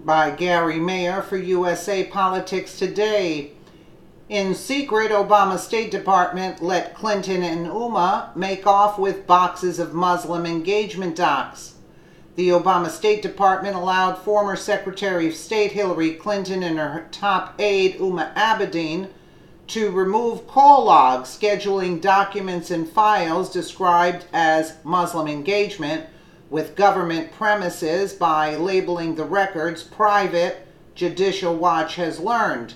by Gary Mayer for USA Politics Today. In secret, Obama State Department let Clinton and Huma make off with boxes of Muslim engagement docs. The Obama State Department allowed former Secretary of State Hillary Clinton and her top aide, Huma Abedin, to remove call logs scheduling documents and files described as Muslim engagement with government premises by labeling the records private, Judicial Watch has learned.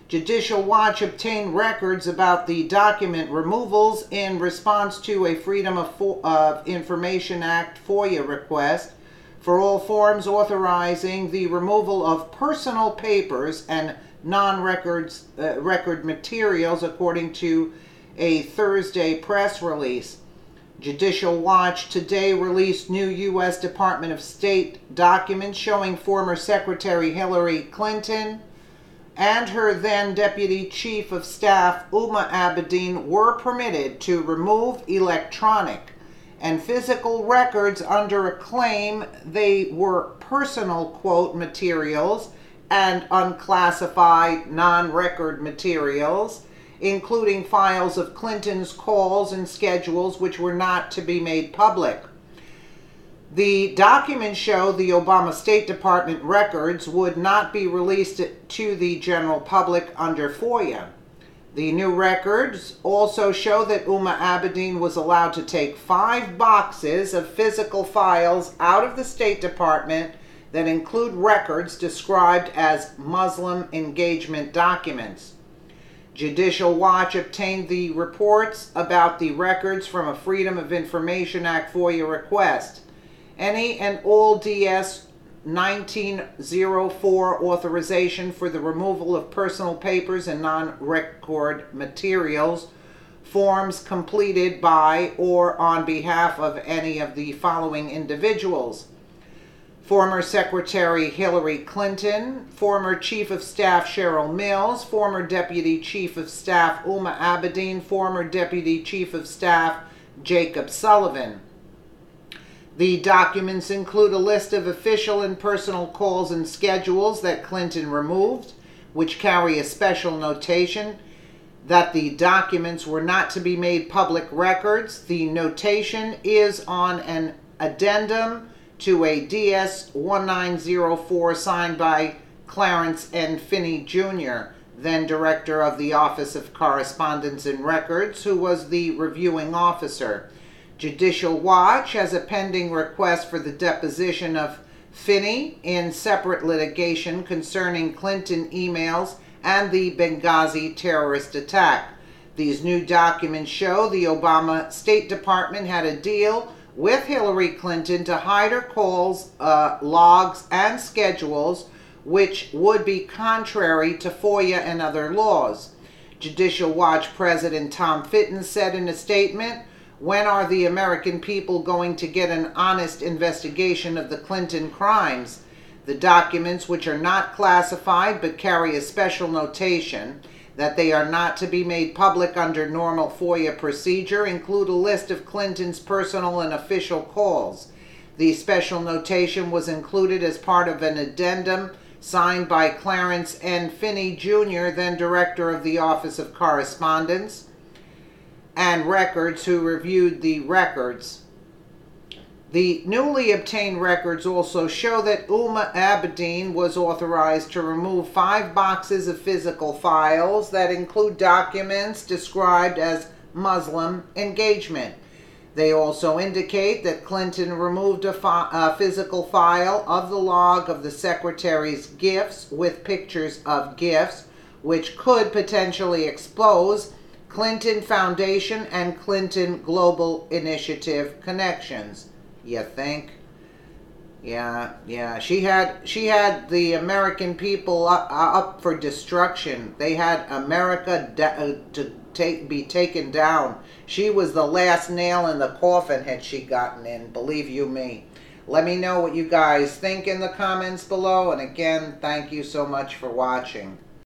Judicial Watch obtained records about the document removals in response to a Freedom of Information Act FOIA request for all forms authorizing the removal of personal papers and record materials, according to a Thursday press release. Judicial Watch today released new U.S. Department of State documents showing former Secretary Hillary Clinton and her then Deputy Chief of Staff Huma Abedin were permitted to remove electronic and physical records under a claim they were personal, quote, materials and unclassified non-record materials, including files of Clinton's calls and schedules which were not to be made public. The documents show the Obama State Department records would not be released to the general public under FOIA. The new records also show that Huma Abedin was allowed to take 5 boxes of physical files out of the State Department that include records described as Muslim engagement documents. Judicial Watch obtained the reports about the records from a Freedom of Information Act FOIA request. Any and all DS 1904 authorization for the removal of personal papers and non-record materials, forms completed by or on behalf of any of the following individuals: former Secretary Hillary Clinton, former Chief of Staff Cheryl Mills, former Deputy Chief of Staff Huma Abedin, former Deputy Chief of Staff Jacob Sullivan. The documents include a list of official and personal calls and schedules that Clinton removed, which carry a special notation that the documents were not to be made public records. The notation is on an addendum to a DS 1904 signed by Clarence N. Finney Jr., then Director of the Office of Correspondence and Records, who was the reviewing officer. Judicial Watch has a pending request for the deposition of Finney in separate litigation concerning Clinton emails and the Benghazi terrorist attack. These new documents show the Obama State Department had a deal with Hillary Clinton to hide her calls, logs, and schedules, which would be contrary to FOIA and other laws. Judicial Watch President Tom Fitton said in a statement, "When are the American people going to get an honest investigation of the Clinton crimes? The documents, which are not classified but carry a special notation that they are not to be made public under normal FOIA procedure, include a list of Clinton's personal and official calls. The special notation was included as part of an addendum signed by Clarence N. Finney Jr., then Director of the Office of Correspondence and Records, who reviewed the records. The newly obtained records also show that Huma Abedin was authorized to remove 5 boxes of physical files that include documents described as Muslim engagement. They also indicate that Clinton removed a physical file of the log of the Secretary's gifts with pictures of gifts, which could potentially expose Clinton Foundation and Clinton Global Initiative connections. You think? Yeah. She had the American people up for destruction. They had America be taken down. She was the last nail in the coffin had she gotten in, believe you me. Let me know what you guys think in the comments below, and again, thank you so much for watching.